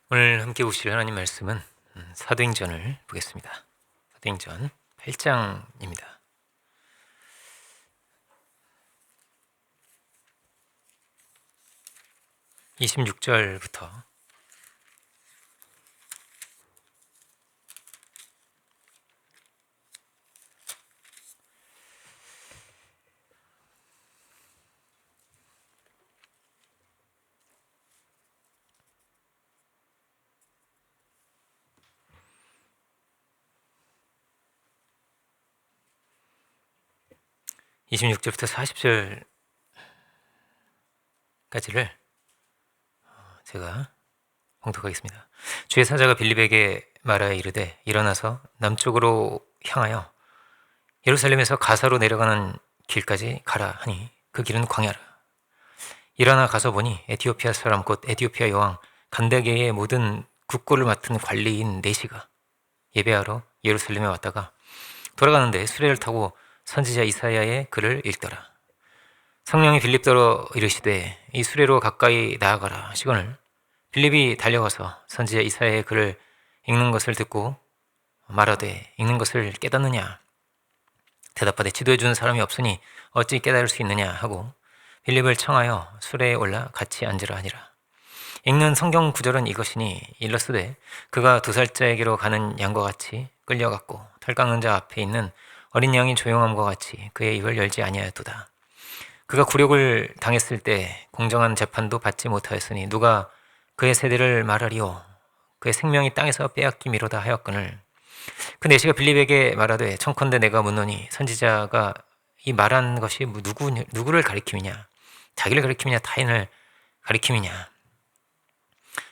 오늘 함께 보실 하나님 말씀은 사도행전을 보겠습니다. 사도행전 8장입니다. 26절부터 26절부터 40절까지를 제가 봉독하겠습니다. 주의 사자가 빌립에게 말하여 이르되 일어나서 남쪽으로 향하여 예루살렘에서 가사로 내려가는 길까지 가라 하니 그 길은 광야라. 일어나 가서 보니 에티오피아 사람 곧 에티오피아 여왕 간다게의 모든 국고를 맡은 관리인 네시가 예배하러 예루살렘에 왔다가 돌아가는데 수레를 타고 선지자 이사야의 글을 읽더라. 성령이 빌립더러 이르시되 이 수레로 가까이 나아가라 하시거늘 빌립이 달려가서 선지자 이사야의 글을 읽는 것을 듣고 말하되 읽는 것을 깨닫느냐? 대답하되 지도해 주는 사람이 없으니 어찌 깨달을 수 있느냐 하고 빌립을 청하여 수레에 올라 같이 앉으라 하니라. 읽는 성경 구절은 이것이니 일러스되 그가 2살짜에게로 가는 양과 같이 끌려갔고 털 깎는 자 앞에 있는 어린 양이 조용함과 같이 그의 입을 열지 아니하였도다. 그가 굴욕을 당했을 때 공정한 재판도 받지 못하였으니 누가 그의 세대를 말하리요? 그의 생명이 땅에서 빼앗김이로다 하였거늘 그 내시가 빌립에게 말하되 청컨대 내가 묻노니 선지자가 이 말한 것이 누구를 가리킴이냐? 자기를 가리킴이냐 타인을 가리킴이냐?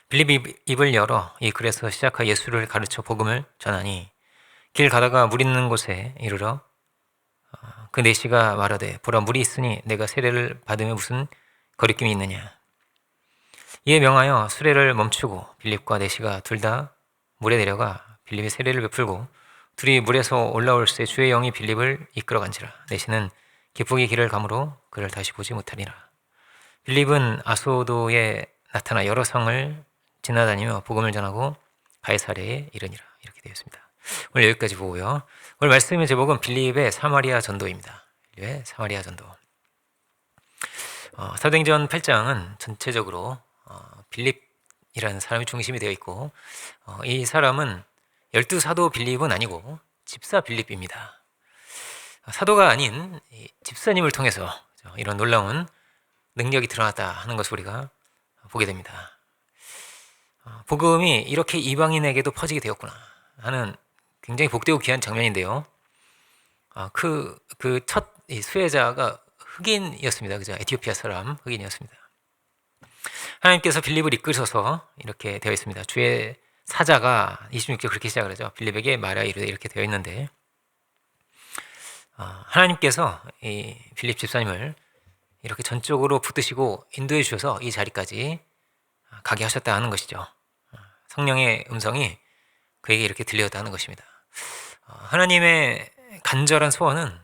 빌립이 입을 열어 이 글에서 시작하여 예수를 가르쳐 복음을 전하니 길 가다가 물 있는 곳에 이르러 그 내시가 말하되 보라 물이 있으니 내가 세례를 받으며 무슨 거리낌이 있느냐. 이에 명하여 수레를 멈추고 빌립과 내시가 둘 다 물에 내려가 빌립이 세례를 베풀고 둘이 물에서 올라올새 주의 영이 빌립을 이끌어간지라. 내시는 기쁘게 길을 가므로 그를 다시 보지 못하니라. 빌립은 아소도에 나타나 여러 성을 지나다니며 복음을 전하고 가이사랴에 이르니라. 이렇게 되어 있습니다. 오늘 여기까지 보고요. 오늘 말씀의 제목은 빌립의 사마리아 전도입니다. 빌립의 사마리아 전도. 사도행전 8장은 전체적으로 빌립이라는 사람이 중심이 되어 있고 이 사람은 12사도 빌립은 아니고 집사 빌립입니다. 사도가 아닌 집사님을 통해서 이런 놀라운 능력이 드러났다 하는 것을 우리가 보게 됩니다. 복음이 이렇게 이방인에게도 퍼지게 되었구나 하는 굉장히 복되고 귀한 장면인데요. 그 첫 수혜자가 흑인이었습니다. 그죠? 에티오피아 사람 흑인이었습니다. 하나님께서 빌립을 이끄셔서 이렇게 되어 있습니다. 주의 사자가 26절 그렇게 시작을 하죠. 빌립에게 말하여 이르되 이렇게 되어 있는데 하나님께서 이 빌립 집사님을 이렇게 전적으로 붙드시고 인도해 주셔서 이 자리까지 가게 하셨다 하는 것이죠. 성령의 음성이 그에게 이렇게 들려왔다는 것입니다. 하나님의 간절한 소원은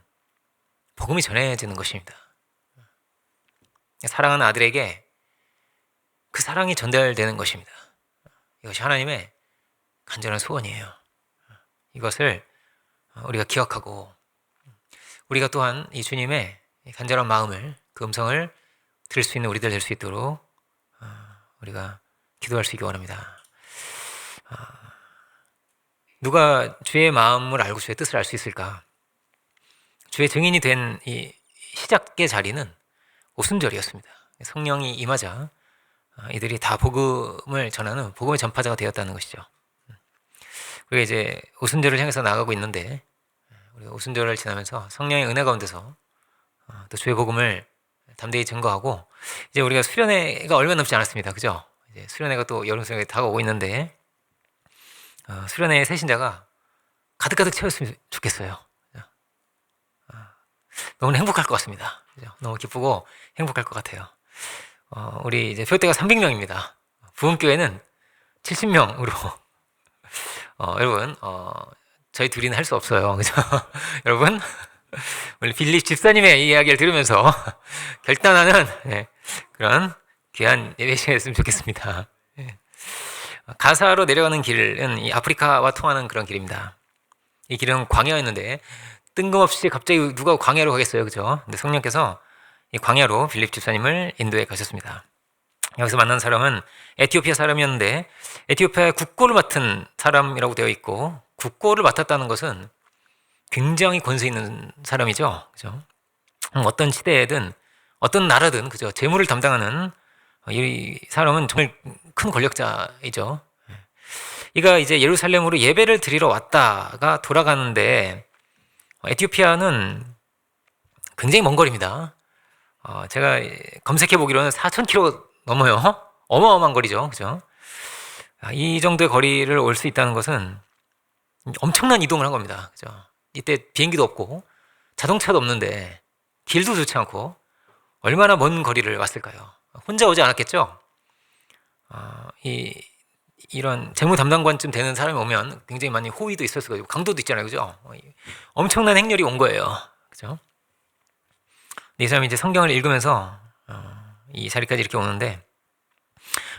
복음이 전해지는 것입니다. 사랑하는 아들에게 그 사랑이 전달되는 것입니다. 이것이 하나님의 간절한 소원이에요. 이것을 우리가 기억하고 우리가 또한 이 주님의 간절한 마음을 그 음성을 들을 수 있는 우리들 될 수 있도록 우리가 기도할 수 있기 원합니다. 누가 주의 마음을 알고 주의 뜻을 알 수 있을까? 주의 증인이 된 이 시작의 자리는 오순절이었습니다. 성령이 임하자 이들이 다 복음을 전하는 복음의 전파자가 되었다는 것이죠. 우리가 이제 오순절을 향해서 나아가고 있는데 우리가 오순절을 지나면서 성령의 은혜 가운데서 또 주의 복음을 담대히 증거하고 이제 우리가 수련회가 얼마 남지 않았습니다. 그죠? 이제 수련회가 또 여름 수련회가 다가오고 있는데 수련회의 새신자가 가득가득 채웠으면 좋겠어요. 너무 행복할 것 같습니다. 그죠? 너무 기쁘고 행복할 것 같아요. 우리 이제 교대가 300명입니다. 부흥교회는 70명으로 여러분 저희 둘이는 할 수 없어요. 그죠? 여러분 우리 빌립 집사님의 이야기를 들으면서 결단하는 그런 귀한 예배 시간이었으면 좋겠습니다. 가사로 내려가는 길은 이 아프리카와 통하는 그런 길입니다. 이 길은 광야였는데 뜬금없이 갑자기 누가 광야로 가겠어요, 그죠? 근데 성령께서 이 광야로 빌립 집사님을 인도해 가셨습니다. 여기서 만난 사람은 에티오피아 사람이었는데 에티오피아의 국고를 맡은 사람이라고 되어 있고, 국고를 맡았다는 것은 굉장히 권세 있는 사람이죠, 그죠? 어떤 시대에든 어떤 나라든 그죠, 재물을 담당하는 이 사람은 정말 큰 권력자이죠. 이가 이제 예루살렘으로 예배를 드리러 왔다가 돌아가는데, 에티오피아는 굉장히 먼 거리입니다. 제가 검색해 보기로는 4,000km 넘어요. 어마어마한 거리죠, 그죠? 이 정도의 거리를 올 수 있다는 것은 엄청난 이동을 한 겁니다, 그죠? 이때 비행기도 없고 자동차도 없는데 길도 좋지 않고 얼마나 먼 거리를 왔을까요? 혼자 오지 않았겠죠? 이런 재무 담당관쯤 되는 사람이 오면 굉장히 많이 호의도 있었을 거고 강도도 있잖아요, 그죠? 엄청난 행렬이 온 거예요, 그죠? 이 사람이 이제 성경을 읽으면서 이 자리까지 이렇게 오는데,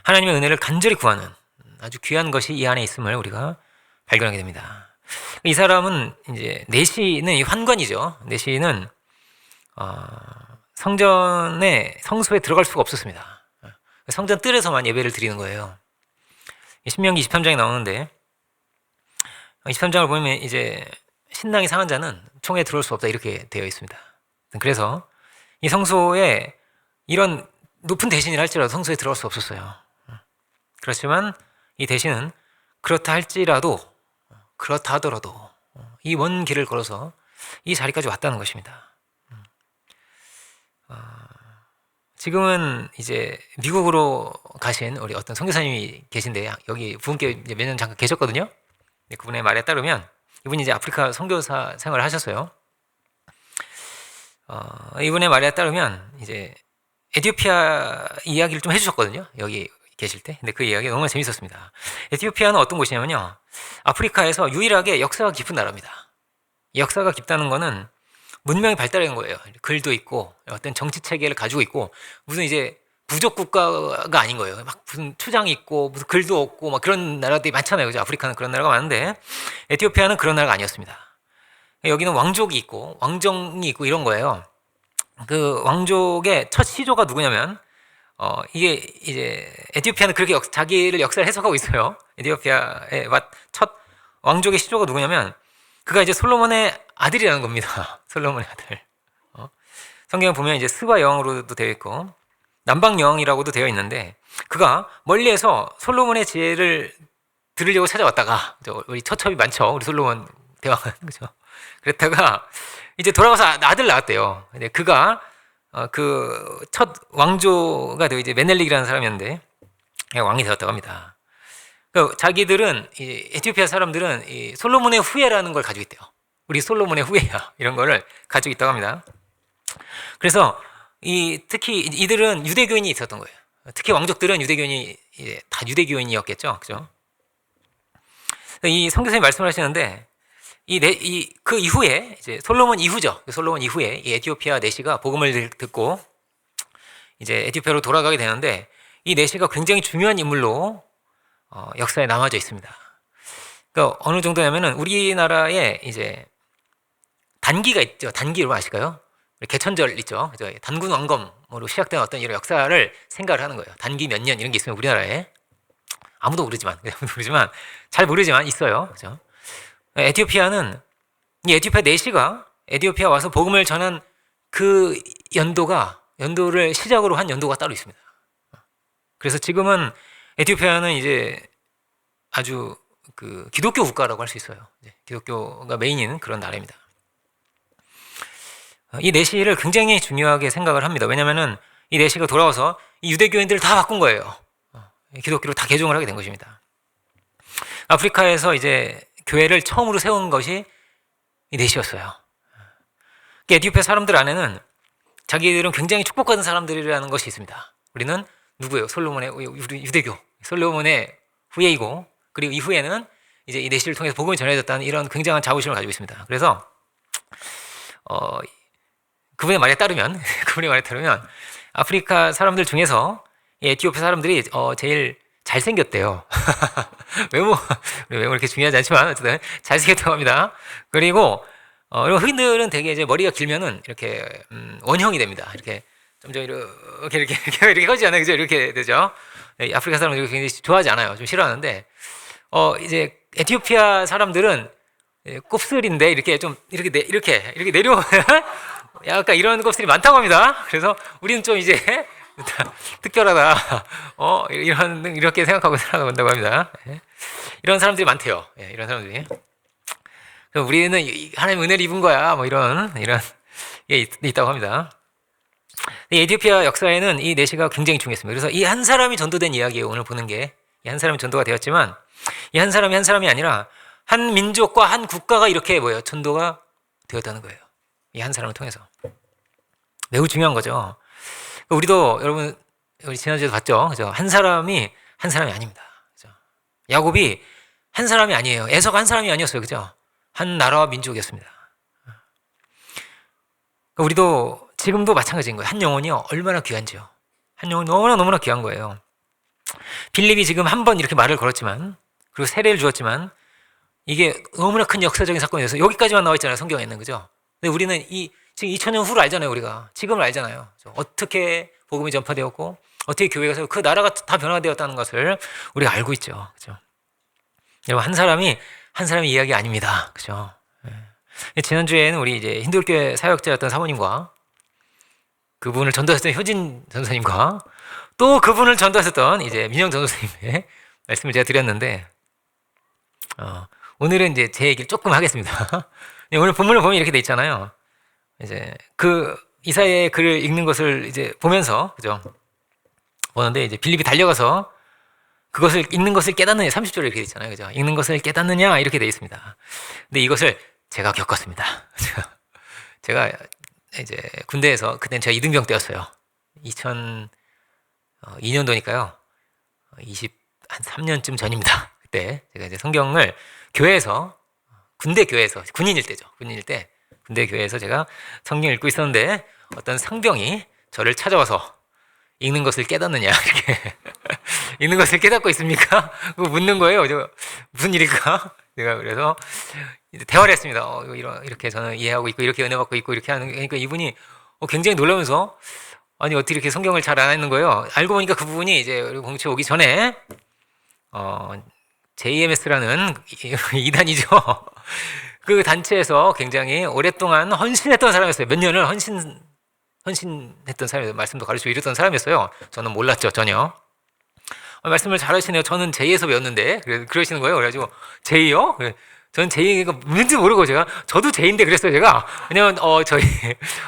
하나님의 은혜를 간절히 구하는 아주 귀한 것이 이 안에 있음을 우리가 발견하게 됩니다. 이 사람은 이제 내시는 이 환관이죠. 내시는 성소에 들어갈 수가 없었습니다. 성전 뜰에서만 예배를 드리는 거예요. 신명기 23장에 나오는데, 23장을 보면 이제 신랑이 상한 자는 총에 들어올 수 없다 이렇게 되어 있습니다. 그래서 이 성소에 이런 높은 대신이라 할지라도 성소에 들어갈 수 없었어요. 그렇지만 이 대신은 그렇다 하더라도 이 먼 길을 걸어서 이 자리까지 왔다는 것입니다. 지금은 이제 미국으로 가신 우리 어떤 선교사님이 계신데, 여기 부분께 몇 년 잠깐 계셨거든요. 그분의 말에 따르면 이분이 이제 아프리카 선교사 생활을 하셨어요. 이분의 말에 따르면 이제 에티오피아 이야기를 좀 해주셨거든요, 여기 계실 때. 근데 그 이야기가 너무 재밌었습니다. 에티오피아는 어떤 곳이냐면요, 아프리카에서 유일하게 역사가 깊은 나라입니다. 역사가 깊다는 거는 문명이 발달한 거예요. 글도 있고 어떤 정치 체계를 가지고 있고, 무슨 이제 부족 국가가 아닌 거예요. 막 무슨 투장이 있고 무슨 글도 없고 막 그런 나라들이 많잖아요, 그죠? 아프리카는 그런 나라가 많은데 에티오피아는 그런 나라가 아니었습니다. 여기는 왕족이 있고 왕정이 있고 이런 거예요. 그 왕족의 첫 시조가 누구냐면, 이게 이제 에티오피아는 그렇게 자기를 역사를 해석하고 있어요. 에티오피아의 첫 왕족의 시조가 누구냐면, 그가 이제 솔로몬의 아들이라는 겁니다. 솔로몬의 아들. 성경에 보면 이제 스바 여왕으로도 되어 있고 남방 여왕이라고도 되어 있는데, 그가 멀리에서 솔로몬의 지혜를 들으려고 찾아왔다가, 우리 처첩이 많죠, 우리 솔로몬 대왕은, 그죠? 그랬다가 이제 돌아가서 아들 낳았대요. 근데 그가 그 첫 왕조가 되어 이제 메넬릭이라는 사람이었는데 왕이 되었다고 합니다. 그러니까 자기들은 이 에티오피아 사람들은 이 솔로몬의 후예라는 걸 가지고 있대요. 우리 솔로몬의 후예야, 이런 거를 가지고 있다고 합니다. 그래서 특히 이들은 유대교인이 있었던 거예요. 특히 왕족들은 유대교인이 다 유대교인이었겠죠, 그죠? 이 선교사님이 말씀을 하시는데, 그 이후에 이제 솔로몬 이후죠. 솔로몬 이후에 이 에티오피아 내시가 복음을 듣고 이제 에티오피아로 돌아가게 되는데, 이 내시가 굉장히 중요한 인물로 역사에 남아져 있습니다. 그러니까 어느 정도냐면은 우리나라에 이제 단기가 있죠. 단기로 아실까요? 개천절 있죠. 그죠? 단군 왕검으로 시작된 어떤 이런 역사를 생각을 하는 거예요. 단기 몇 년 이런 게 있으면 우리나라에 아무도 모르지만 잘 모르지만 있어요. 그죠? 에티오피아는 이 에티오피아 내시가 에티오피아 와서 복음을 전한 그 연도를 시작으로 한 연도가 따로 있습니다. 그래서 지금은 에티오피아는 이제 아주 그 기독교 국가라고 할 수 있어요. 기독교가 메인인 그런 나라입니다. 이 내시를 굉장히 중요하게 생각을 합니다. 왜냐하면은 이 내시가 돌아와서 이 유대교인들을 다 바꾼 거예요. 기독교로 다 개종을 하게 된 것입니다. 아프리카에서 이제 교회를 처음으로 세운 것이 이 내시였어요. 에티오피아 사람들 안에는 자기들은 굉장히 축복받은 사람들이라는 것이 있습니다. 우리는 누구예요? 우리 유대교 솔로몬의 후예이고, 그리고 이후에는 이제 이 내시를 통해서 복음이 전해졌다는 이런 굉장한 자부심을 가지고 있습니다. 그래서 그분의 말에 따르면 아프리카 사람들 중에서 이 에티오피아 사람들이 제일 잘생겼대요. 외모, 외모 이렇게 중요하지 않지만 어쨌든 잘생겼다고 합니다. 그리고 그리고 흑인들은 되게 이제 머리가 길면은 이렇게 원형이 됩니다. 이렇게 점점 이렇게 커지지 않아요, 그죠? 이렇게 되죠. 네, 아프리카 사람들이 굉장히 좋아하지 않아요. 좀 싫어하는데 이제 에티오피아 사람들은 곱슬인데 이렇게 좀 이렇게 내려 약간 이런 곱슬이 많다고 합니다. 그래서 우리는 좀 이제 특별하다. 이렇게 생각하고 살아간다고 합니다. 예. 이런 사람들이 많대요. 예, 이런 사람들이. 그래서 우리는 하나님 은혜를 입은 거야. 뭐 이런 게 있다고 합니다. 이 에티오피아 역사에는 이 내시가 굉장히 중요했습니다. 그래서 이 한 사람이 전도된 이야기예요. 오늘 보는 게. 이 한 사람이 전도가 되었지만 이 한 사람이 아니라 한 민족과 한 국가가 이렇게 전도가 되었다는 거예요. 이 한 사람을 통해서. 매우 중요한 거죠. 우리도 여러분 우리 지난주에도 봤죠. 그죠? 한 사람이 아닙니다. 그죠? 야곱이 한 사람이 아니에요. 에서가 한 사람이 아니었어요. 그죠? 한 나라와 민족이었습니다. 우리도 지금도 마찬가지인 거예요. 한 영혼이요. 얼마나 귀한지요. 한 영혼이 너무나 귀한 거예요. 빌립이 지금 한 번 이렇게 말을 걸었지만 그리고 세례를 주었지만 이게 너무나 큰 역사적인 사건이어서 여기까지만 나와 있잖아요. 성경에는. 그죠? 근데 우리는 지금 2000년 후를 알잖아요. 우리가. 지금을 알잖아요. 어떻게 복음이 전파되었고 어떻게 교회가 그 나라가 다 변화되었다는 것을 우리가 알고 있죠. 그죠? 여러분 한 사람이 이야기 아닙니다. 그죠? 예. 지난주에는 우리 이제 힌두교회 사역자였던 사모님과 그분을 전도하셨던 효진 전사님과 또 그분을 전도하셨던 이제 민영 전도사님의 말씀을 제가 드렸는데 오늘은 이제 제 얘기를 조금 하겠습니다. 오늘 본문을 보면 이렇게 돼 있잖아요. 이제 그 이사야의 글을 읽는 것을 이제 보면서 그죠? 보는데 이제 빌립이 달려가서 그것을 읽는 것을 깨닫느냐 30절에 이렇게 돼 있잖아요. 그죠? 읽는 것을 깨닫느냐 이렇게 돼 있습니다. 근데 이것을 제가 겪었습니다. 제가 이제 군대에서 그때는 제가 이등병 때였어요. 2002년도니까요. 한 3년쯤 전입니다. 그때 제가 이제 성경을 교회에서 군대 교회에서 군인일 때죠. 군인일 때 군대 교회에서 제가 성경 읽고 있었는데 어떤 상병이 저를 찾아와서 읽는 것을 깨닫느냐 이렇게 읽는 것을 깨닫고 있습니까? 그거 묻는 거예요. 저 무슨 일일까? 제가 그래서 이제 대화를 했습니다. 이렇게 저는 이해하고 있고 이렇게 은혜 받고 있고 이렇게 하는 그러니까 이분이 굉장히 놀라면서 아니 어떻게 이렇게 성경을 잘 안 했는 거예요? 알고 보니까 그 부분이 이제 우리 공채 오기 전에 JMS라는 이단이죠. 그 단체에서 굉장히 오랫동안 헌신했던 사람이었어요. 몇 년을 헌신했던 사람이었어요. 말씀도 가르치고 이랬던 사람이었어요. 저는 몰랐죠, 전혀. 말씀을 잘 하시네요. 저는 제2에서 배웠는데 그러시는 거예요. 그래가지고 제2요? 저는 제2가 뭔지 모르고 저도 제2인데 그랬어요. 제가 왜냐면 저희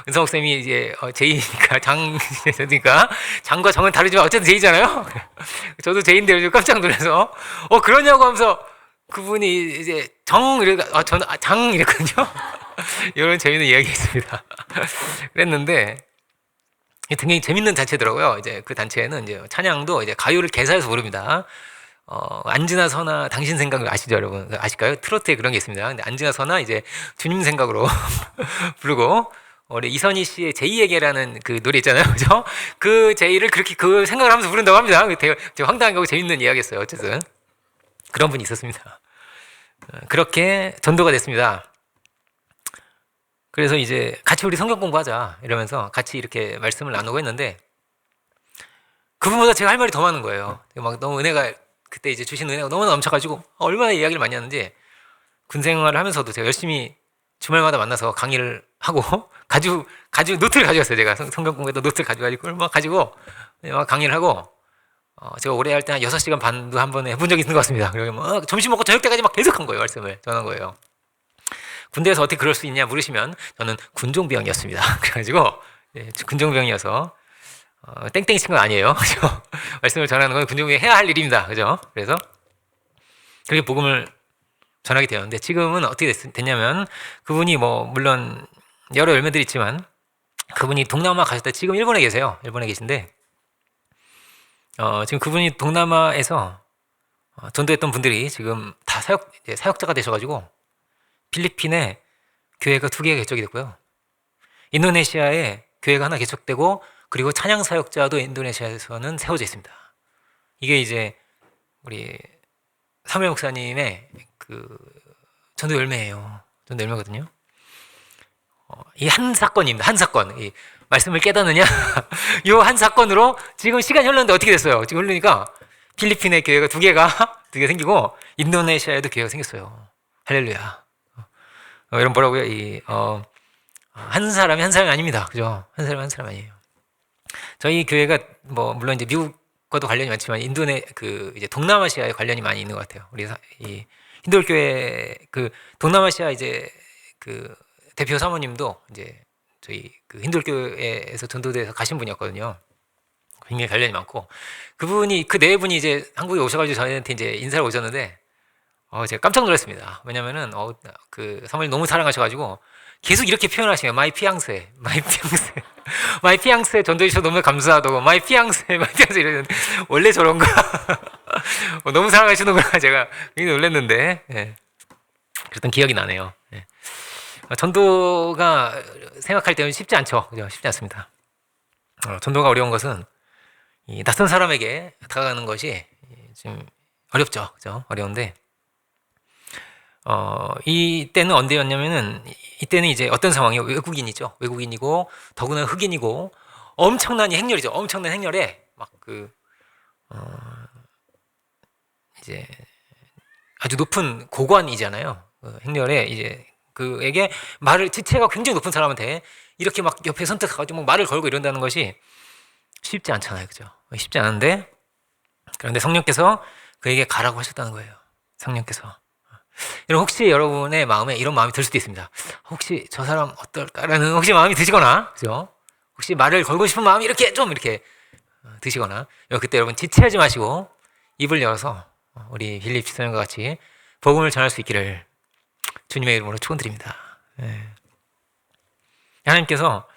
은성옥 쌤이 이제 제2니까 장이니까 장과 정은 다르지만 어쨌든 제2잖아요. 저도 제2인데 그래서 깜짝 놀라서 그러냐고 하면서 그분이 이제 저는 장 이랬거든요. 이런 재밌는 이야기했습니다. 그랬는데 굉장히 재밌는 단체더라고요. 이제 그 단체에는 이제 찬양도 이제 가요를 개사해서 부릅니다. 안지나 서나 당신 생각을 아시죠, 여러분? 아실까요? 트로트에 그런 게 있습니다. 근데 안지나 서나 이제 주님 생각으로 부르고 우리 이선희 씨의 제2에게라는 그 노래 있잖아요, 그죠? 그 제2를 그렇게 그 생각을 하면서 부른다고 합니다. 되게 황당한 거고 재밌는 이야기였어요. 어쨌든 그런 분이 있었습니다. 그렇게 전도가 됐습니다. 그래서 이제 같이 우리 성경 공부하자 이러면서 같이 이렇게 말씀을 나누고 했는데 그분보다 제가 할 말이 더 많은 거예요. 막 너무 은혜가 그때 이제 주신 은혜가 너무 넘쳐가지고 얼마나 이야기를 많이 하는지 군 생활을 하면서도 제가 열심히 주말마다 만나서 강의를 하고 가지고 노트를 가져갔어요. 제가 성경 공부에도 노트를 가져가지고 막 강의를 하고 제가 오래 할 때 한 6시간 반도 한 번에 해본 적이 있는 것 같습니다. 그리고 막 점심 먹고 저녁 때까지 막 계속 한 거예요. 말씀을 전한 거예요. 군대에서 어떻게 그럴 수 있냐 물으시면 저는 군종병이었습니다. 그래가지고 군종병이어서 땡땡이 친 건 아니에요. 그죠? 말씀을 전하는 건 군종병이 해야 할 일입니다. 그죠? 그래서 그렇게 복음을 전하게 되었는데 지금은 어떻게 됐냐면 그분이 물론 여러 열매들이 있지만 그분이 동남아 가실 때 지금 일본에 계세요. 일본에 계신데 지금 그분이 동남아에서 전도했던 분들이 지금 다 사역자가 되셔가지고 필리핀에 교회가 2개가 개척이 됐고요. 인도네시아에 교회가 하나 개척되고 그리고 찬양 사역자도 인도네시아에서는 세워져 있습니다. 이게 이제 우리 사무엘 목사님의 그 전도 열매예요. 전도 열매거든요. 이 한 사건입니다. 한 사건. 이 말씀을 깨닫느냐? 이 한 사건으로 지금 시간이 흘렀는데 어떻게 됐어요? 지금 흐르니까 필리핀의 교회가 두 개가 생기고 인도네시아에도 교회가 생겼어요. 할렐루야. 여러분 뭐라고요? 한 사람이 한 사람이 아닙니다. 그죠? 한 사람이 한 사람 아니에요. 저희 교회가 뭐 물론 이제 미국과도 관련이 많지만 이제 동남아시아에 관련이 많이 있는 것 같아요. 우리 이 힌두교 교회 그 동남아시아 이제 그 대표 사모님도 이제 저희 그 힌두교 교회에서 전도대에서 가신 분이었거든요. 굉장히 관련이 많고 그분이 그 네 분이 이제 한국에 오셔가지고 저희한테 이제 인사를 오셨는데 제가 깜짝 놀랐습니다. 왜냐면은 그 사모님 너무 사랑하셔가지고 계속 이렇게 표현하시네요. 마이 피앙세, 마이 피앙세, 마이 피앙세 전도해 주셔서 너무 감사하다고 마이 피앙세, 마이 피앙세 이러는데 원래 저런가? 너무 사랑하시는구나 제가 굉장히 놀랐는데 그랬던 기억이 나네요. 전도가 생각할 때는 쉽지 않죠. 그죠? 쉽지 않습니다. 전도가 어려운 것은 이 낯선 사람에게 다가가는 것이 좀 어렵죠. 그죠? 어려운데 이때는 언제였냐면은 이때는 이제 어떤 상황이에요? 외국인이죠. 외국인이고 더구나 흑인이고 엄청난 행렬이죠. 엄청난 행렬에 막 이제 아주 높은 고관이잖아요. 행렬에 이제 그에게 지체가 굉장히 높은 사람한테 이렇게 막 옆에 선택 가가지고 말을 걸고 이런다는 것이 쉽지 않잖아요. 그죠? 쉽지 않은데 그런데 성령께서 그에게 가라고 하셨다는 거예요. 성령께서. 여러분 혹시 여러분의 마음에 이런 마음이 들 수도 있습니다. 혹시 저 사람 어떨까라는 혹시 마음이 드시거나, 그죠? 혹시 말을 걸고 싶은 마음이 이렇게 드시거나, 그때 여러분 지체하지 마시고 입을 열어서 우리 빌립 집사님과 같이 복음을 전할 수 있기를 주님의 이름으로 축원드립니다. 하나님께서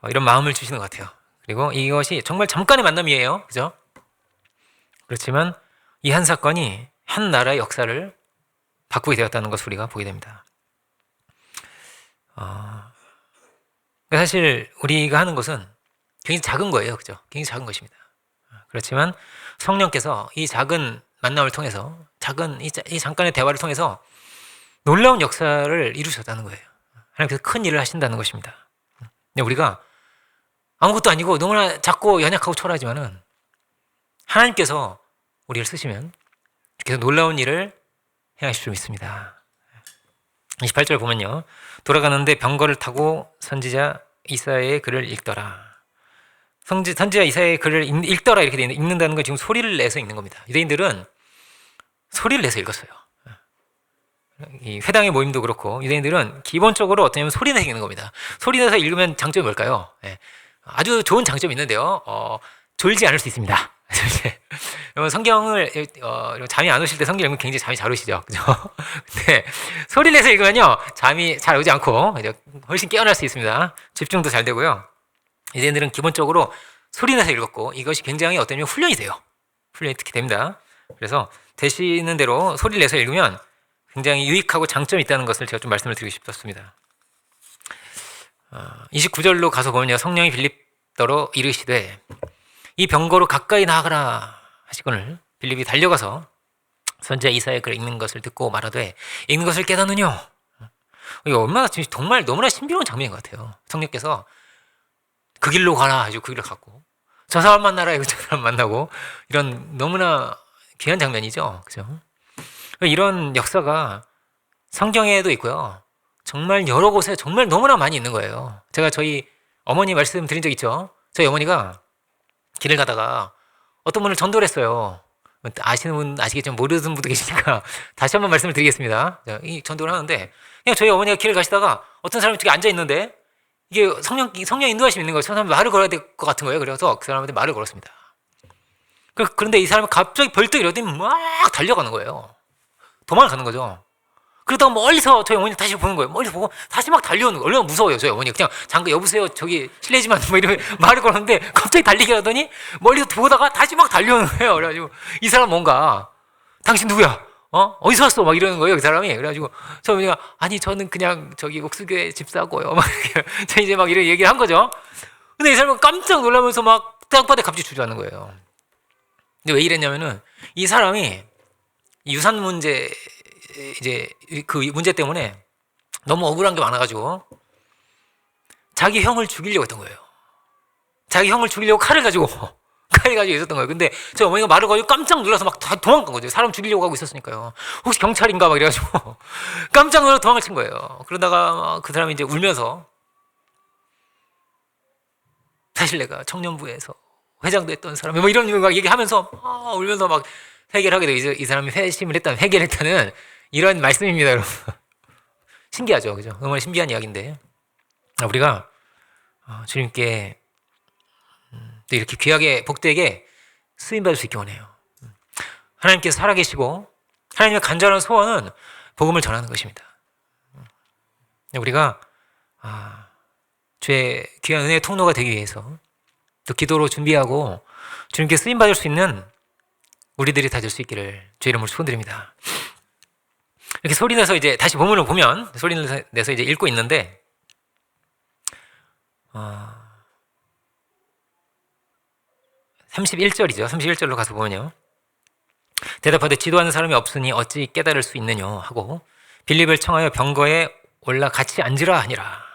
이런 마음을 주시는 것 같아요. 그리고 이것이 정말 잠깐의 만남이에요, 그죠? 그렇지만 이 한 사건이 한 나라의 역사를 바꾸게 되었다는 것을 우리가 보게 됩니다. 사실 우리가 하는 것은 굉장히 작은 거예요. 그죠? 굉장히 작은 것입니다. 그렇지만 성령께서 이 작은 만남을 통해서 이 잠깐의 대화를 통해서 놀라운 역사를 이루셨다는 거예요. 하나님께서 큰 일을 하신다는 것입니다. 근데 우리가 아무것도 아니고 너무나 작고 연약하고 초라하지만은 하나님께서 우리를 쓰시면 그래서 놀라운 일을 행하실 줄 믿습니다. 28절 보면요. 돌아가는데 병거를 타고 선지자 이사야의 글을 읽더라. 선지자 이사야의 글을 읽더라 이렇게 되어 있는데 읽는다는 건 지금 소리를 내서 읽는 겁니다. 유대인들은 소리를 내서 읽었어요. 이 회당의 모임도 그렇고 유대인들은 기본적으로 어떠냐면 소리 내서 읽는 겁니다. 소리 내서 읽으면 장점이 뭘까요? 아주 좋은 장점이 있는데요. 졸지 않을 수 있습니다. 성경을 잠이 안 오실 때 성경 읽으면 굉장히 잠이 잘 오시죠, 그죠? 근데 소리 내서 읽으면요 잠이 잘 오지 않고 훨씬 깨어날 수 있습니다. 집중도 잘 되고요. 이제들은 기본적으로 소리 내서 읽었고 이것이 굉장히 어떠면 훈련이 돼요. 훈련이 특히 됩니다. 그래서 되시는 대로 소리를 내서 읽으면 굉장히 유익하고 장점이 있다는 것을 제가 좀 말씀을 드리고 싶었습니다. 29절로 가서 보면요 성령이 빌립더러 이르시되 이 병거로 가까이 나아가라 하시거늘 빌립이 달려가서 선지자 이사야의 글을 읽는 것을 듣고 말하되 읽는 것을 깨닫느냐. 이거 얼마나 정말 너무나 신비로운 장면인 것 같아요. 성령께서 그 길로 가라 하시고 그 길로 갔고 저 사람 만나라 하고 저 사람 만나고 이런 너무나 귀한 장면이죠. 그죠? 이런 역사가 성경에도 있고요. 정말 여러 곳에 정말 너무나 많이 있는 거예요. 제가 저희 어머니 말씀드린 적 있죠. 저희 어머니가 길을 가다가 어떤 분을 전도를 했어요. 아시는 분 아시겠지만 모르는 분도 계시니까 다시 한번 말씀을 드리겠습니다. 이 전도를 하는데 그냥 저희 어머니가 길을 가시다가 어떤 사람이 저기 앉아 있는데 이게 성령 인도하심이 있는 거예요. 저 사람이 말을 걸어야 될 것 같은 거예요. 그래서 그 사람한테 말을 걸었습니다. 그런데 이 사람이 갑자기 벌떡 일어나더니 막 달려가는 거예요. 도망을 가는 거죠. 그러다가 멀리서 저희 어머니 다시 보는 거예요. 멀리서 보고 다시 막 달려오는 거예요. 얼마나 무서워요. 저희 어머니 그냥 잠깐 여보세요 저기 실례지만 뭐 이러면 말을 걸었는데 갑자기 달리게 하더니 멀리서 보다가 다시 막 달려오는 거예요. 그래가지고 이 사람 뭔가 당신 누구야? 어디서 왔어? 막 이러는 거예요. 그 사람이. 그래가지고 저 어머니가 아니 저는 그냥 저기 옥수교회 집사고요. 막 저 이제 막 이런 얘기를 한 거죠. 근데 이 사람은 깜짝 놀라면서 막 땅바닥에 갑자기 주저하는 거예요. 근데 왜 이랬냐면은 이 사람이 이 유산 문제, 이제 그 문제 때문에 너무 억울한 게 많아가지고 자기 형을 죽이려고 했던 거예요. 자기 형을 죽이려고 칼을 가지고 있었던 거예요. 근데 저 어머니가 말을 가지고 깜짝 놀라서 막 다 도망간 거죠. 사람 죽이려고 하고 있었으니까요. 혹시 경찰인가 막 이래가지고 깜짝 놀라서 도망을 친 거예요. 그러다가 그 사람이 이제 울면서 사실 내가 청년부에서 회장도 했던 사람이 뭐 이런 막 얘기하면서 울면서 막 회개를 하게 돼요. 이 사람이 회개를 했다는 이런 말씀입니다, 여러분. 신기하죠, 그죠? 정말 신비한 이야기인데 우리가 주님께 또 이렇게 귀하게 복되게 쓰임받을 수 있기 원해요. 하나님께서 살아계시고 하나님의 간절한 소원은 복음을 전하는 것입니다. 우리가 주의 귀한 은혜의 통로가 되기 위해서 또 기도로 준비하고 주님께 쓰임받을 수 있는 우리들이 다 될 수 있기를 주의 이름으로 축원드립니다. 이렇게 소리내서 이제 다시 본문을 보면 소리내서 이제 읽고 있는데 31절이죠. 31절로 가서 보면요. 대답하되 지도하는 사람이 없으니 어찌 깨달을 수 있느냐 하고 빌립을 청하여 병거에 올라 같이 앉으라 하니라.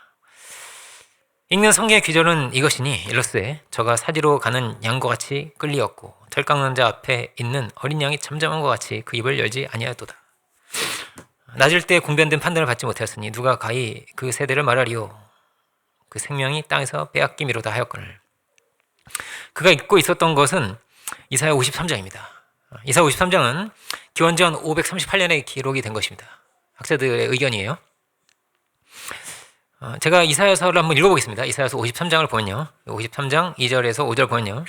읽는 성경의 귀절은 이것이니 일러스되 저가 사지로 가는 양과 같이 끌리었고 털 깎는 자 앞에 있는 어린 양이 잠잠한 것 같이 그 입을 열지 아니하였도다. 낮을 때 공변된 판단을 받지 못하였으니 누가 가히 그 세대를 말하리요. 그 생명이 땅에서 빼앗김이로다 하였거늘. 그가 읽고 있었던 것은 이사야 53장입니다. 이사야 53장은 기원전 538년에 기록이 된 것입니다. 학자들의 의견이에요. 제가 이사야서를 한번 읽어보겠습니다. 이사야서 53장을 보면요. 53장 2절에서 5절 보면요.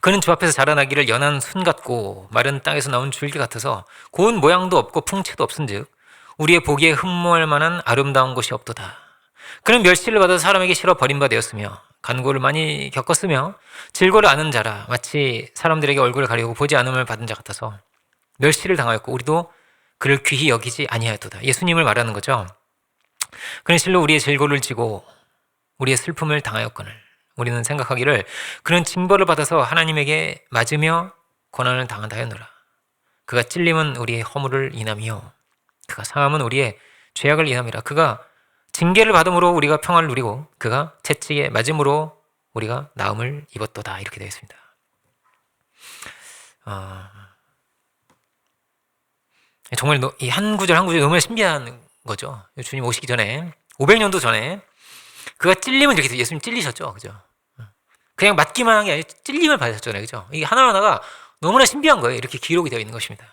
그는 주 앞에서 자라나기를 연한 순 같고 마른 땅에서 나온 줄기 같아서 고운 모양도 없고 풍채도 없은즉 우리의 보기에 흠모할 만한 아름다운 것이 없도다. 그는 멸시를 받아 사람에게 실어 버림바 되었으며 간고를 많이 겪었으며 질고를 아는 자라 마치 사람들에게 얼굴을 가리고 보지 않음을 받은 자 같아서 멸시를 당하였고 우리도 그를 귀히 여기지 아니하였도다. 예수님을 말하는 거죠. 그는 실로 우리의 질고를 지고 우리의 슬픔을 당하였거늘 우리는 생각하기를 그는 징벌을 받아서 하나님에게 맞으며 고난을 당한다 하였노라. 그가 찔림은 우리의 허물을 인함이요 그가 상함은 우리의 죄악을 인함이라. 그가 징계를 받음으로 우리가 평화를 누리고 그가 채찍에 맞음으로 우리가 나음을 입었도다. 이렇게 되어 있습니다. 정말 이 한 구절 한 구절 너무 신기한 거죠. 주님 오시기 전에 500년도 전에 그가 찔림은 이렇게 예수님 찔리셨죠, 그죠? 그냥 맞기만 한 게 아니라 찔림을 받으셨잖아요, 그죠? 이게 하나하나가 너무나 신비한 거예요. 이렇게 기록이 되어 있는 것입니다.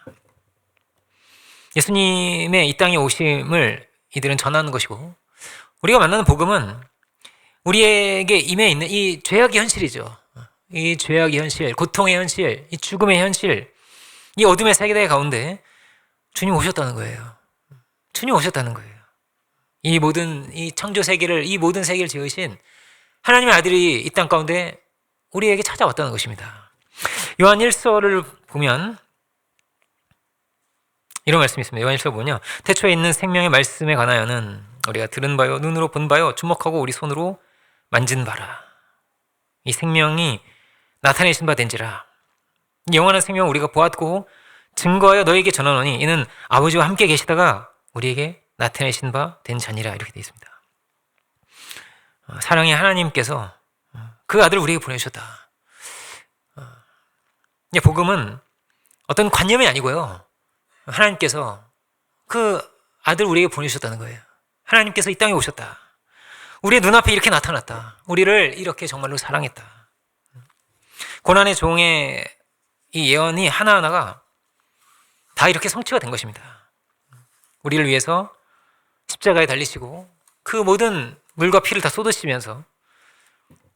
예수님의 이 땅에 오심을 이들은 전하는 것이고 우리가 만나는 복음은 우리에게 임해 있는 이 죄악의 현실이죠. 이 죄악의 현실, 고통의 현실, 이 죽음의 현실, 이 어둠의 세계 가운데 주님 오셨다는 거예요. 주님 오셨다는 거예요. 이 모든 이 창조 세계를 이 모든 세계를 지으신 하나님의 아들이 이 땅 가운데 우리에게 찾아왔다는 것입니다. 요한 1서를 보면 이런 말씀이 있습니다. 요한 1서 보면요. 태초에 있는 생명의 말씀에 관하여는 우리가 들은 바요 눈으로 본 바요 주목하고 우리 손으로 만진 바라. 이 생명이 나타내신 바 된지라. 영원한 생명을 우리가 보았고 증거하여 너에게 전하노니 이는 아버지와 함께 계시다가 우리에게 나타내신 바 된 자니라. 이렇게 되어 있습니다. 사랑의 하나님께서 그 아들을 우리에게 보내주셨다. 복음은 어떤 관념이 아니고요. 하나님께서 그 아들 우리에게 보내주셨다는 거예요. 하나님께서 이 땅에 오셨다. 우리의 눈앞에 이렇게 나타났다. 우리를 이렇게 정말로 사랑했다. 고난의 종의 이 예언이 하나하나가 다 이렇게 성취가 된 것입니다. 우리를 위해서 십자가에 달리시고 그 모든 물과 피를 다 쏟으시면서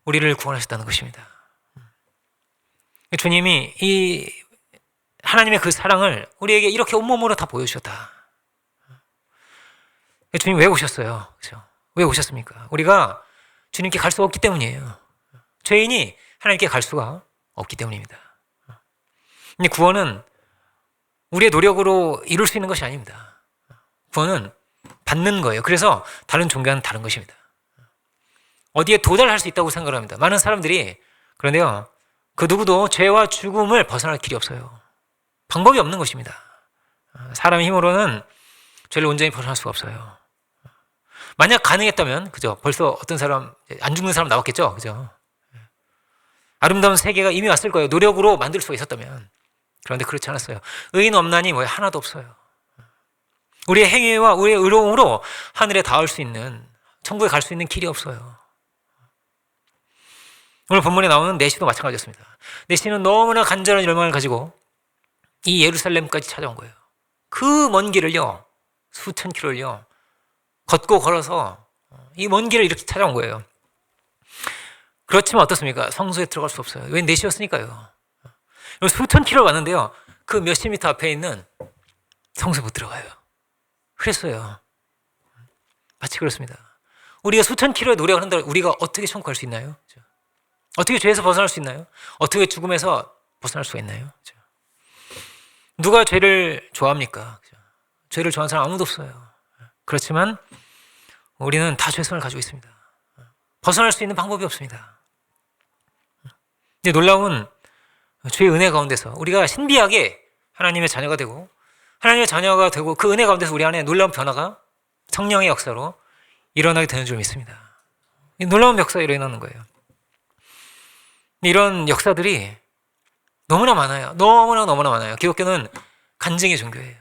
우리를 구원하셨다는 것입니다. 주님이 이 하나님의 그 사랑을 우리에게 이렇게 온몸으로 다 보여주셨다. 주님 왜 오셨어요? 그렇죠? 왜 오셨습니까? 우리가 주님께 갈 수 없기 때문이에요. 죄인이 하나님께 갈 수가 없기 때문입니다. 근데 구원은 우리의 노력으로 이룰 수 있는 것이 아닙니다. 구원은 받는 거예요. 그래서 다른 종교와는 다른 것입니다. 어디에 도달할 수 있다고 생각을 합니다. 많은 사람들이. 그런데요, 그 누구도 죄와 죽음을 벗어날 길이 없어요. 방법이 없는 것입니다. 사람의 힘으로는 죄를 온전히 벗어날 수가 없어요. 만약 가능했다면, 그죠? 벌써 어떤 사람, 안 죽는 사람 나왔겠죠? 그죠? 아름다운 세계가 이미 왔을 거예요. 노력으로 만들 수가 있었다면. 그런데 그렇지 않았어요. 의인 없나니 뭐 하나도 없어요. 우리의 행위와 우리의 의로움으로 하늘에 닿을 수 있는, 천국에 갈 수 있는 길이 없어요. 오늘 본문에 나오는 내시도 마찬가지였습니다. 내시는 너무나 간절한 열망을 가지고 이 예루살렘까지 찾아온 거예요. 그 먼 길을요, 수천 킬로를요, 걷고 걸어서 이 먼 길을 이렇게 찾아온 거예요. 그렇지만 어떻습니까? 성소에 들어갈 수 없어요. 왜? 내시였으니까요. 수천 킬로를 왔는데요, 그 몇십 미터 앞에 있는 성소에 못 들어가요. 그랬어요. 마치 그렇습니다. 우리가 수천 킬로의 노력을 한다고 우리가 어떻게 천국 갈 수 있나요? 어떻게 죄에서 벗어날 수 있나요? 어떻게 죽음에서 벗어날 수가 있나요? 누가 죄를 좋아합니까? 죄를 좋아하는 사람 아무도 없어요. 그렇지만 우리는 다 죄성을 가지고 있습니다. 벗어날 수 있는 방법이 없습니다. 근데 놀라운 주의 은혜 가운데서 우리가 신비하게 하나님의 자녀가 되고, 하나님의 자녀가 되고, 그 은혜 가운데서 우리 안에 놀라운 변화가 성령의 역사로 일어나게 되는 줄 믿습니다. 놀라운 역사가 일어나는 거예요. 이런 역사들이 너무나 많아요. 너무나 많아요. 기독교는 간증의 종교예요.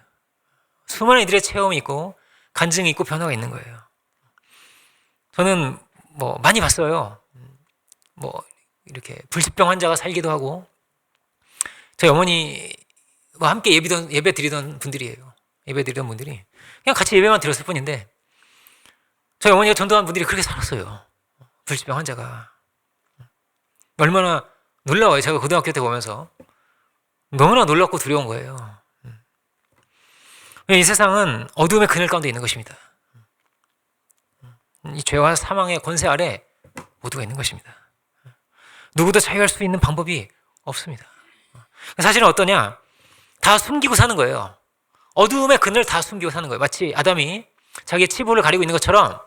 수많은 이들의 체험이 있고 간증이 있고 변화가 있는 거예요. 저는 많이 봤어요. 이렇게 불치병 환자가 살기도 하고, 저희 어머니와 함께 예배 드리던 분들이에요. 예배 드리던 분들이 그냥 같이 예배만 드렸을 뿐인데, 저희 어머니가 전도한 분들이 그렇게 살았어요. 불치병 환자가. 얼마나 놀라워요. 제가 고등학교 때 보면서 너무나 놀랍고 두려운 거예요. 이 세상은 어둠의 그늘 가운데 있는 것입니다. 이 죄와 사망의 권세 아래 모두가 있는 것입니다. 누구도 자유할 수 있는 방법이 없습니다. 사실은 어떠냐? 다 숨기고 사는 거예요. 어둠의 그늘 다 숨기고 사는 거예요. 마치 아담이 자기의 치부를 가리고 있는 것처럼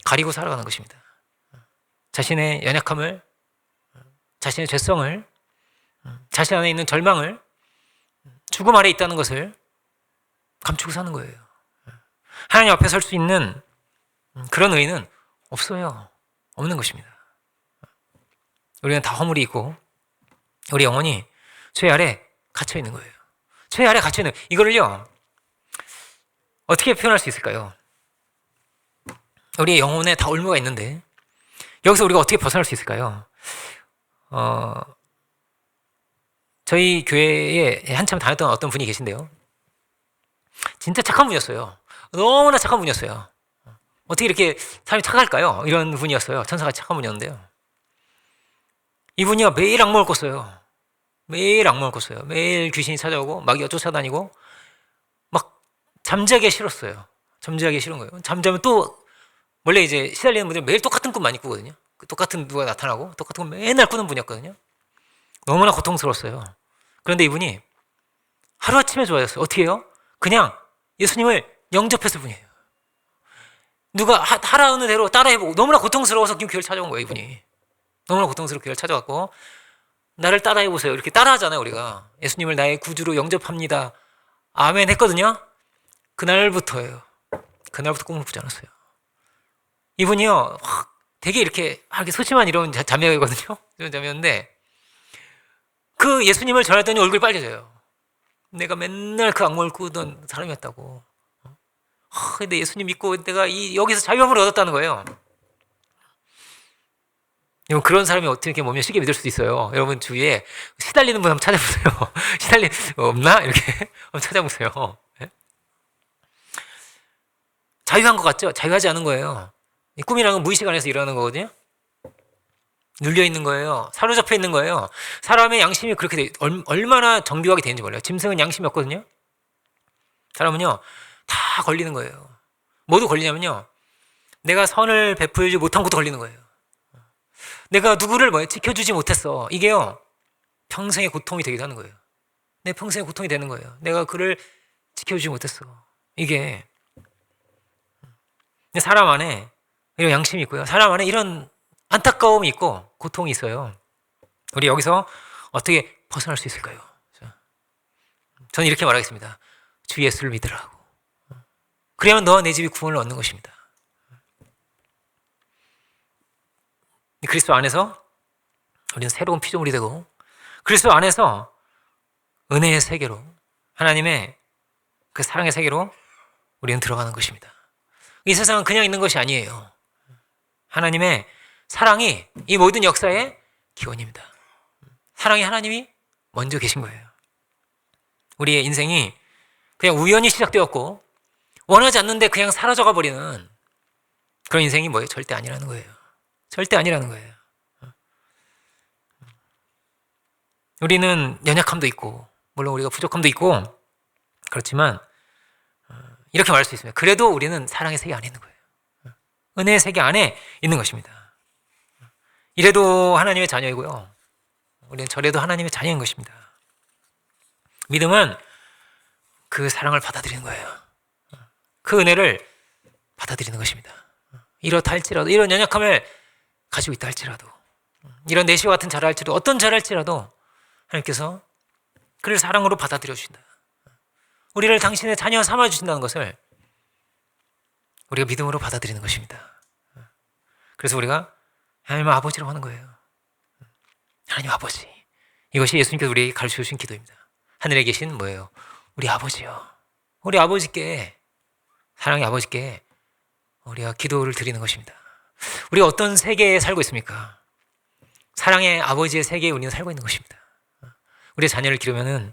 가리고 살아가는 것입니다. 자신의 연약함을, 자신의 죄성을, 자신 안에 있는 절망을, 죽음 아래 있다는 것을 감추고 사는 거예요. 하나님 앞에 설 수 있는 그런 의인은 없어요. 없는 것입니다. 우리는 다 허물이 있고 우리 영혼이 죄 아래 갇혀 있는 거예요. 죄 아래 갇혀 있는, 이거를요 어떻게 표현할 수 있을까요? 우리의 영혼에 다 올무가 있는데 여기서 우리가 어떻게 벗어날 수 있을까요? 저희 교회에 한참 다녔던 어떤 분이 계신데요, 진짜 착한 분이었어요. 너무나 착한 분이었어요. 어떻게 이렇게 사람이 착할까요? 이런 분이었어요. 천사같이 착한 분이었는데요, 이분이요 매일 악몽을 꿨어요. 매일 악몽을 꿨어요. 매일 귀신이 찾아오고 마귀가 쫓아다니고, 막 잠자기 싫었어요. 잠자기 싫은 거예요. 잠자면 또 원래 이제 시달리는 분들은 매일 똑같은 꿈 많이 꾸거든요. 똑같은 누가 나타나고 똑같은 거 맨날 꾸는 분이었거든요. 너무나 고통스러웠어요. 그런데 이분이 하루아침에 좋아졌어요. 어떻게 해요? 그냥 예수님을 영접했을 뿐이에요. 누가 하라는 대로 따라해보고, 너무나 고통스러워서 교회를 찾아온 거예요. 이분이 너무나 고통스럽게 교회를 찾아왔고, 나를 따라해보세요 이렇게 따라하잖아요. 우리가 예수님을 나의 구주로 영접합니다 아멘 했거든요. 그날부터예요. 그날부터 꿈을 꾸지 않았어요. 이분이요 되게 이렇게 소심한 이런 자매거든요. 이런 자매였는데 그 예수님을 전했더니 얼굴이 빨개져요. 내가 맨날 그 악몽을 꾸던 사람이었다고. 근데 예수님 믿고 내가 여기서 자유함을 얻었다는 거예요. 여러분, 그런 사람이 어떻게 보면 쉽게 믿을 수도 있어요. 여러분 주위에 시달리는 분 한번 찾아보세요. 시달리는 없나? 이렇게 한번 찾아보세요. 네? 자유한 것 같죠? 자유하지 않은 거예요. 이 꿈이라는 건 무의식 안에서 일어나는 거거든요. 눌려 있는 거예요. 사로잡혀 있는 거예요. 사람의 양심이 그렇게 얼마나 정교하게 되는지 몰라요. 짐승은 양심이 없거든요. 사람은요 다 걸리는 거예요. 뭐도 걸리냐면요, 내가 선을 베풀지 못한 것도 걸리는 거예요. 내가 누구를 지켜주지 못했어, 이게요 평생의 고통이 되기도 하는 거예요. 내 평생의 고통이 되는 거예요. 내가 그를 지켜주지 못했어. 이게 사람 안에 이런 양심이 있고요, 사람 안에 이런 안타까움이 있고 고통이 있어요. 우리 여기서 어떻게 벗어날 수 있을까요? 저는 이렇게 말하겠습니다. 주 예수를 믿으라고. 그래야만 너와 내 집이 구원을 얻는 것입니다. 그리스도 안에서 우리는 새로운 피조물이 되고, 그리스도 안에서 은혜의 세계로, 하나님의 그 사랑의 세계로 우리는 들어가는 것입니다. 이 세상은 그냥 있는 것이 아니에요. 하나님의 사랑이 이 모든 역사의 기원입니다. 사랑의 하나님이 먼저 계신 거예요. 우리의 인생이 그냥 우연히 시작되었고 원하지 않는데 그냥 사라져가 버리는 그런 인생이 뭐예요? 절대 아니라는 거예요. 절대 아니라는 거예요. 우리는 연약함도 있고 물론 우리가 부족함도 있고 그렇지만 이렇게 말할 수 있습니다. 그래도 우리는 사랑의 세계 안에 있는 거예요. 은혜의 세계 안에 있는 것입니다. 이래도 하나님의 자녀이고요. 우리는 저래도 하나님의 자녀인 것입니다. 믿음은 그 사랑을 받아들이는 거예요. 그 은혜를 받아들이는 것입니다. 이렇다 할지라도, 이런 연약함을 가지고 있다 할지라도, 이런 내시와 같은 자라 할지라도, 어떤 자라 할지라도 하나님께서 그를 사랑으로 받아들여 주신다. 우리를 당신의 자녀 삼아 주신다는 것을 우리가 믿음으로 받아들이는 것입니다. 그래서 우리가 하나님 아버지라고 하는 거예요. 하나님 아버지. 이것이 예수님께서 우리에게 가르쳐 주신 기도입니다. 하늘에 계신 뭐예요? 우리 아버지요. 우리 아버지께, 사랑의 아버지께 우리가 기도를 드리는 것입니다. 우리가 어떤 세계에 살고 있습니까? 사랑의 아버지의 세계에 우리는 살고 있는 것입니다. 우리의 자녀를 기르면은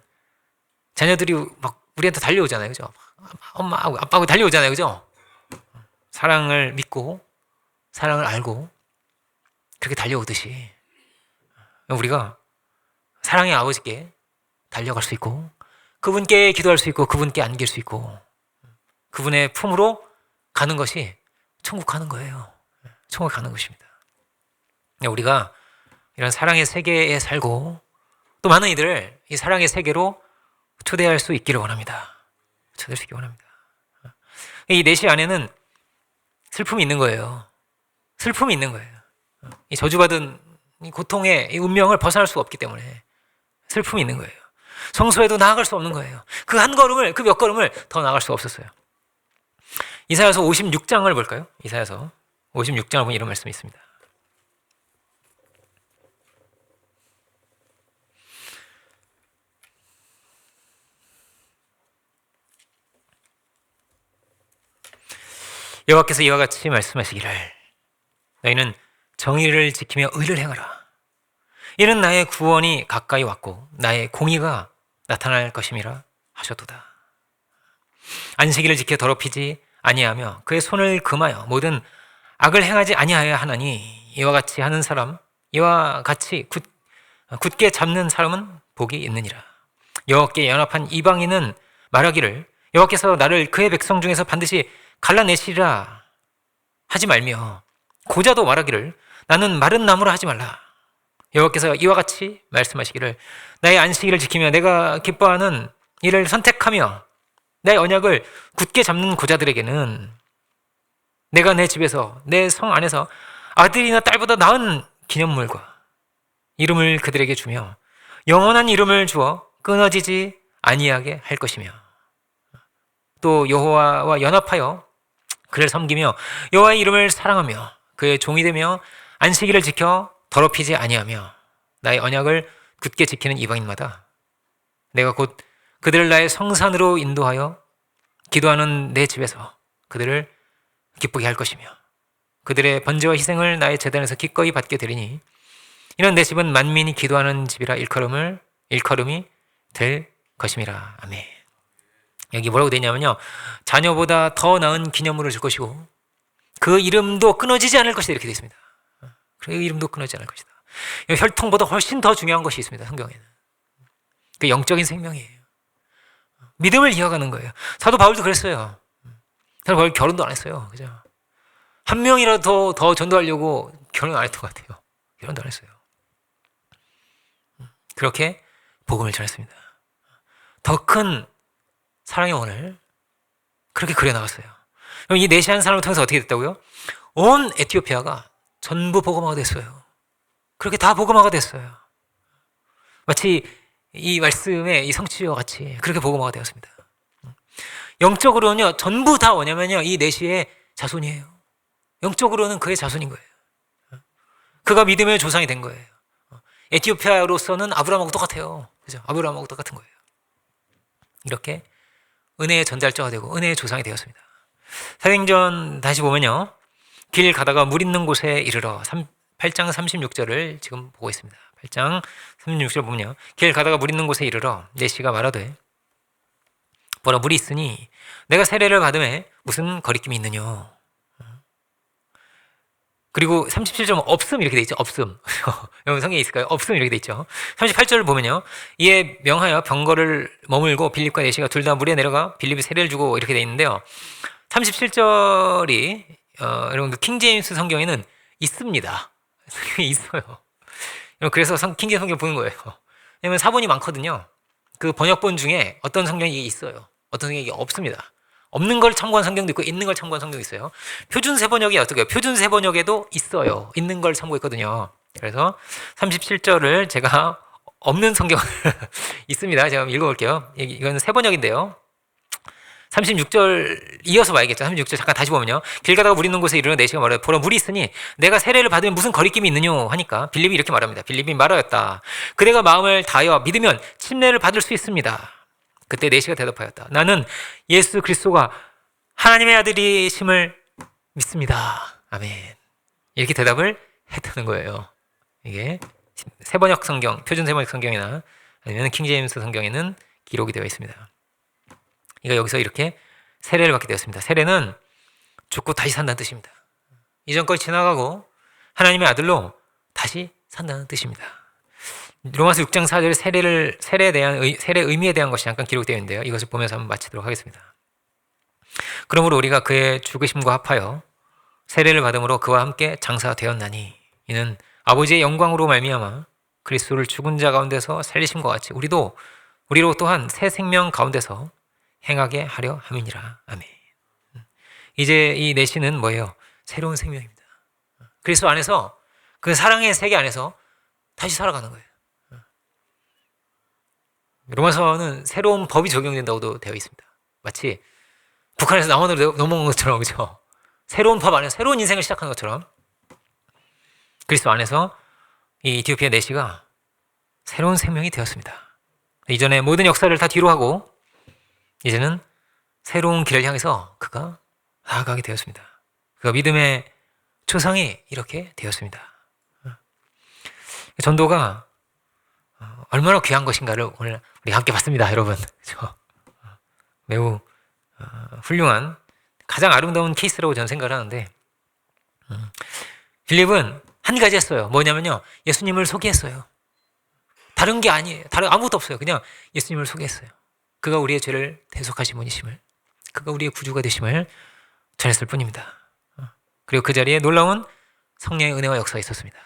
자녀들이 막 우리한테 달려오잖아요. 그죠? 엄마하고 아빠하고 달려오잖아요. 그죠? 사랑을 믿고 사랑을 알고 그렇게 달려오듯이 우리가 사랑의 아버지께 달려갈 수 있고 그분께 기도할 수 있고 그분께 안길 수 있고 그분의 품으로 가는 것이 천국 가는 거예요. 천국 가는 것입니다. 우리가 이런 사랑의 세계에 살고 또 많은 이들을 이 사랑의 세계로 초대할 수 있기를 원합니다. 초대할 수 있기를 원합니다. 이 내시 안에는 슬픔이 있는 거예요. 슬픔이 있는 거예요. 이 저주받은 이 고통의 이 운명을 벗어날 수가 없기 때문에 슬픔이 있는 거예요. 성소에도 나아갈 수 없는 거예요. 그 한 걸음을, 그 몇 걸음을 더 나아갈 수가 없었어요. 이사야서 56장을 볼까요? 이사야서 56장을 보면 이런 말씀이 있습니다. 여호와께서 이와 같이 말씀하시기를 너희는 정의를 지키며 의를 행하라. 이는 나의 구원이 가까이 왔고 나의 공의가 나타날 것임이라 하셨도다. 안식일을 지켜 더럽히지 아니하며 그의 손을 금하여 모든 악을 행하지 아니하여야 하나니 이와 같이 하는 사람, 이와 같이 굳게 잡는 사람은 복이 있느니라. 여호와께 연합한 이방인은 말하기를 여호와께서 나를 그의 백성 중에서 반드시 갈라내시리라 하지 말며 고자도 말하기를 나는 마른 나무라 하지 말라. 여호와께서 이와 같이 말씀하시기를 나의 안식일을 지키며 내가 기뻐하는 일을 선택하며 나의 언약을 굳게 잡는 고자들에게는 내가 내 집에서 내 성 안에서 아들이나 딸보다 나은 기념물과 이름을 그들에게 주며 영원한 이름을 주어 끊어지지 아니하게 할 것이며 또 여호와와 연합하여 그를 섬기며 여호와의 이름을 사랑하며 그의 종이 되며 안식일을 지켜 더럽히지 아니하며 나의 언약을 굳게 지키는 이방인마다 내가 곧 그들을 나의 성산으로 인도하여 기도하는 내 집에서 그들을 기쁘게 할 것이며 그들의 번제와 희생을 나의 제단에서 기꺼이 받게 되리니 이는 내 집은 만민이 기도하는 집이라 일컬음이 될 것임이라. 아멘. 여기 뭐라고 되냐면요, 자녀보다 더 나은 기념물을 줄 것이고 그 이름도 끊어지지 않을 것이다 이렇게 되어 있습니다. 그 이름도 끊어지지 않을 것이다. 혈통보다 훨씬 더 중요한 것이 있습니다. 성경에는 그 영적인 생명이에요. 믿음을 이어가는 거예요. 사도 바울도 그랬어요. 사도 바울 결혼도 안 했어요. 그죠? 한 명이라도 더 전도하려고 결혼 안 했던 것 같아요. 결혼도 안 했어요. 그렇게 복음을 전했습니다. 더 큰 사랑의 원을 그렇게 그려나갔어요. 이 내시한 사람을 통해서 어떻게 됐다고요? 온 에티오피아가 전부 복음화가 됐어요. 그렇게 다 복음화가 됐어요. 마치 이 말씀의 이 성취와 같이 그렇게 복음화가 되었습니다. 영적으로는요, 전부 다 뭐냐면요, 이 내시의 자손이에요. 영적으로는 그의 자손인 거예요. 그가 믿음의 조상이 된 거예요. 에티오피아로서는 아브라함하고 똑같아요. 그죠? 아브라함하고 똑같은 거예요. 이렇게 은혜의 전달자가 되고 은혜의 조상이 되었습니다. 사도행전 다시 보면요, 길 가다가 물 있는 곳에 이르러 8장 36절을 지금 보고 있습니다. 8장 36절 보면요, 길 가다가 물 있는 곳에 이르러 내시가 말하되 보라 물이 있으니 내가 세례를 받음에 무슨 거리낌이 있느뇨. 그리고 37절 없음 이렇게 돼 있죠. 없음. 여러분 성경에 있을까요? 없음 이렇게 돼 있죠. 38절을 보면요, 이에 명하여 병거를 머물고 빌립과 내시가 둘 다 물에 내려가 빌립이 세례를 주고 이렇게 돼 있는데요. 37절이 여러분 그 킹제임스 성경에는 있습니다. 성경에 있어요. 그래서 킹제임스 성경 보는 거예요. 왜냐면 사본이 많거든요. 그 번역본 중에 어떤 성경이 있어요, 어떤 성경이 없습니다. 없는 걸 참고한 성경도 있고 있는 걸 참고한 성경도 있어요. 표준세 번역이 어떻게 해요? 표준세 번역에도 있어요. 있는 걸 참고했거든요. 그래서 37절을 제가 없는 성경 있습니다. 제가 읽어볼게요. 이건 세 번역인데요. 36절 이어서 봐야겠죠. 36절 잠깐 다시 보면요, 길 가다가 물 있는 곳에 이르러 내시가 말하되 보라 물이 있으니 내가 세례를 받으면 무슨 거리낌이 있느뇨 하니까 빌립이 이렇게 말합니다. 빌립이 말하였다. 그대가 마음을 다하여 믿으면 침례를 받을 수 있습니다. 그때 내시가 대답하였다. 나는 예수 그리스도가 하나님의 아들이심을 믿습니다. 아멘. 이렇게 대답을 했다는 거예요. 이게 세번역 성경, 표준 세번역 성경이나 아니면 킹제임스 성경에는 기록이 되어 있습니다. 그러니까 여기서 이렇게 세례를 받게 되었습니다. 세례는 죽고 다시 산다는 뜻입니다. 이전 것이 지나가고 하나님의 아들로 다시 산다는 뜻입니다. 로마서 6장 4절에 세례의 의미에 대한 것이 잠깐 기록되어 있는데요. 이것을 보면서 한번 마치도록 하겠습니다. 그러므로 우리가 그의 죽으심과 합하여 세례를 받음으로 그와 함께 장사되었나니 이는 아버지의 영광으로 말미암아 그리스도를 죽은 자 가운데서 살리심과 같이 우리로 또한 새 생명 가운데서 행하게 하려 함이니라. 아멘. 이제 이 내시는 뭐예요? 새로운 생명입니다. 그리스도 안에서, 그 사랑의 세계 안에서 다시 살아가는 거예요. 로마서는 새로운 법이 적용된다고도 되어 있습니다. 마치 북한에서 남한으로 넘어온 것처럼, 그죠? 새로운 법 안에서 새로운 인생을 시작하는 것처럼 그리스도 안에서 이 에티오피아 내시가 새로운 생명이 되었습니다. 이전에 모든 역사를 다 뒤로 하고 이제는 새로운 길을 향해서 그가 나아가게 되었습니다. 그가 믿음의 조상이 이렇게 되었습니다. 전도가 얼마나 귀한 것인가를 오늘 우리 함께 봤습니다, 여러분. 매우 훌륭한, 가장 아름다운 케이스라고 저는 생각을 하는데, 빌립은 한 가지 했어요. 뭐냐면요, 예수님을 소개했어요. 다른 게 아니에요. 다른 아무것도 없어요. 그냥 예수님을 소개했어요. 그가 우리의 죄를 대속하신 분이심을, 그가 우리의 구주가 되심을 전했을 뿐입니다. 그리고 그 자리에 놀라운 성령의 은혜와 역사가 있었습니다.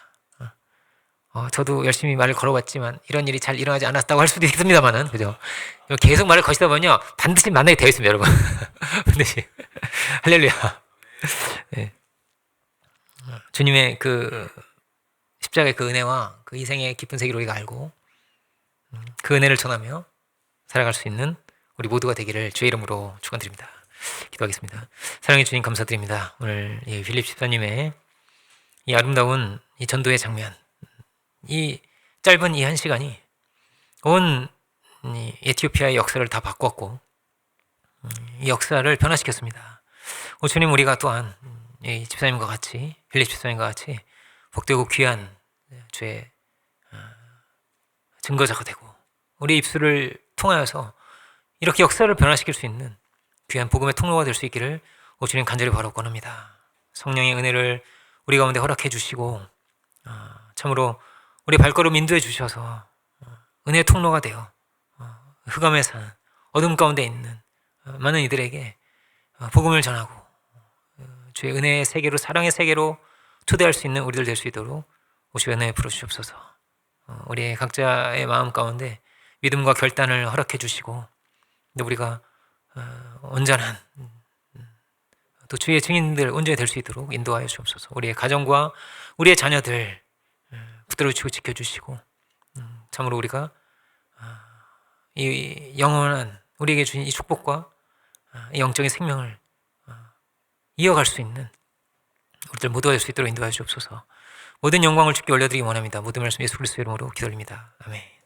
저도 열심히 말을 걸어봤지만 이런 일이 잘 일어나지 않았다고 할 수도 있습니다만은, 그죠? 계속 말을 거시다 보면요, 반드시 만나게 되어 있습니다, 여러분. 반드시. 할렐루야. 네. 주님의 그 십자가의 그 은혜와 그 희생의 깊은 세계를 우리가 알고 그 은혜를 전하며 살아갈 수 있는 우리 모두가 되기를 주의 이름으로 축원드립니다. 기도하겠습니다. 사랑해 주님 감사드립니다. 오늘 이 빌립 집사님의 이 아름다운 이 전도의 장면, 이 짧은 이 한 시간이 온 에티오피아의 역사를 다 바꿨고 이 역사를 변화시켰습니다. 오 주님, 우리가 또한 이 집사님과 같이, 빌립 집사님과 같이 복되고 귀한 주의 증거자가 되고 우리 입술을 통하여서 이렇게 역사를 변화시킬 수 있는 귀한 복음의 통로가 될 수 있기를 오 주님 간절히 바라고 원합니다. 성령의 은혜를 우리 가운데 허락해 주시고 참으로 우리 발걸음 인도해 주셔서 은혜의 통로가 되어 흑암의 산, 어둠 가운데 있는 많은 이들에게 복음을 전하고 주의 은혜의 세계로, 사랑의 세계로 초대할 수 있는 우리들 될 수 있도록 오시의 은혜 부어주시옵소서. 우리의 각자의 마음 가운데 믿음과 결단을 허락해 주시고 우리가 온전한 또 주의 증인들 온전히 될 수 있도록 인도하여 주옵소서. 우리의 가정과 우리의 자녀들 붙들어 주시고 지켜주시고 참으로 우리가 이 영원한 우리에게 주신 이 축복과 이 영적인 생명을 이어갈 수 있는 우리들 모두가 될 수 있도록 인도하여 주옵소서. 모든 영광을 주께 올려드리기 원합니다. 모든 말씀 예수 그리스도의 이름으로 기도드립니다. 아멘.